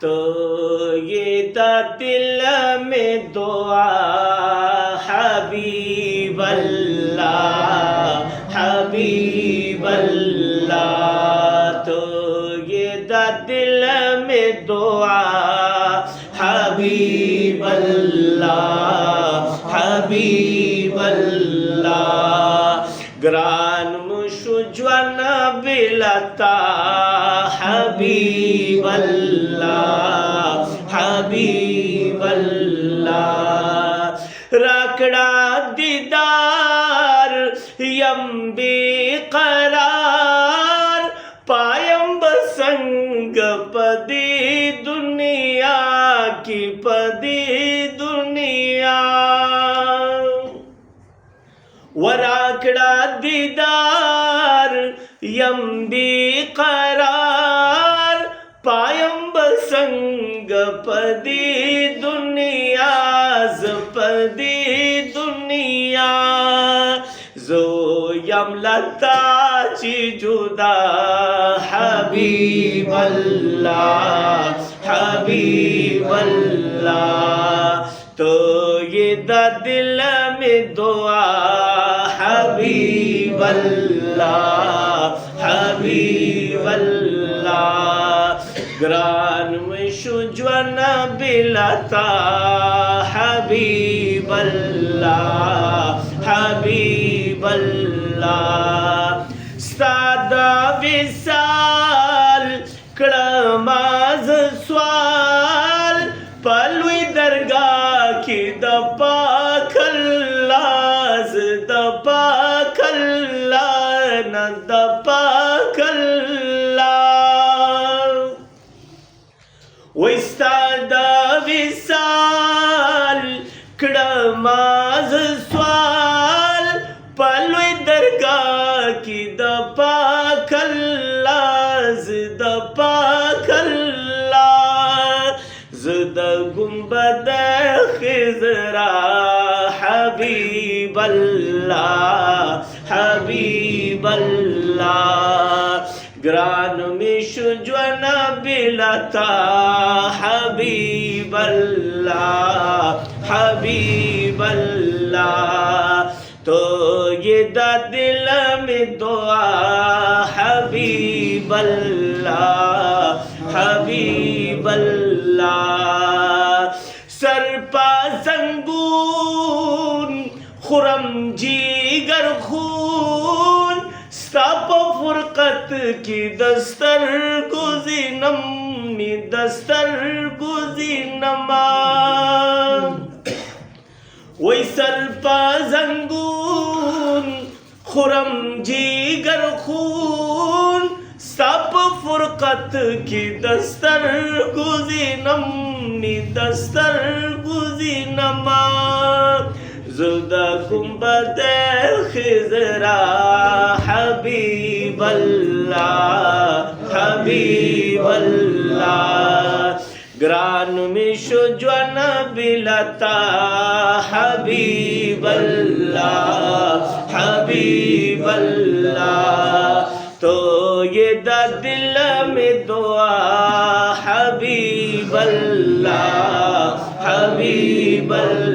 तो ये था दिल में दुआ हबीब अल्लाह हबीब अल्लाह। तो ये था दिल में दुआ हबीब अल्लाह हबीब अल्लाह। ग्रान मुशुज्वन बिलता हबीब अल्लाह हबीब अल्लाह। राकड़ा दीदार यम बेकरार पायम बसंग पदी दुनिया की पदी दुनिया। वराकड़ा दीदार यम बेकरार पायम बसंग पदी दुनिया पदी दुनिया। जो यम लताची जुदा हबीब अल्लाह हबीब अल्लाह। तो ये दा दिल में दुआ हबीब अल्लाह हबीब अल्लाह। ग्रान में शुज्वन बिलता हबीब अल्लाह हबीब अल्लाह। सादा विसाल कड़माज स्वाल पलवी दरगाह की दपा खल्लाज दपा खल्ला न दपा खल्ला। वैस्तादा विसाल कड़माज स्वाल पलवी दरगाह की दपा खल्लाज दपा खल्ला। ज़द गुंबद खिज़रा हबीब अल्लाह हबीब अल्लाह। ग्रान में शुज्वन बिलता हबीब अल्लाह हबीब अल्लाह। तो ये दा दिल में दुआ हबीब अल्लाह हबीब अल्लाह। सरपा संगून खुरम जीगर खून स्ताप फुरकत की दस्तर गुज़िनम दस्तर गुज़िनमा। वही सरपा जंगून खुरम जीगर खून सब फुरकत की दस्तर गुज़िनम दस्तर गुज़िनमा। ज़ुदा गुंबद खिज़रा हबीब अल्लाह हबीब अल्लाह। ग्रान में शुज्वन बिलता हबीब अल्लाह हबीब अल्लाह। तो ये दा दिल में दुआ हबीब अल्लाह हबीब अल्लाह।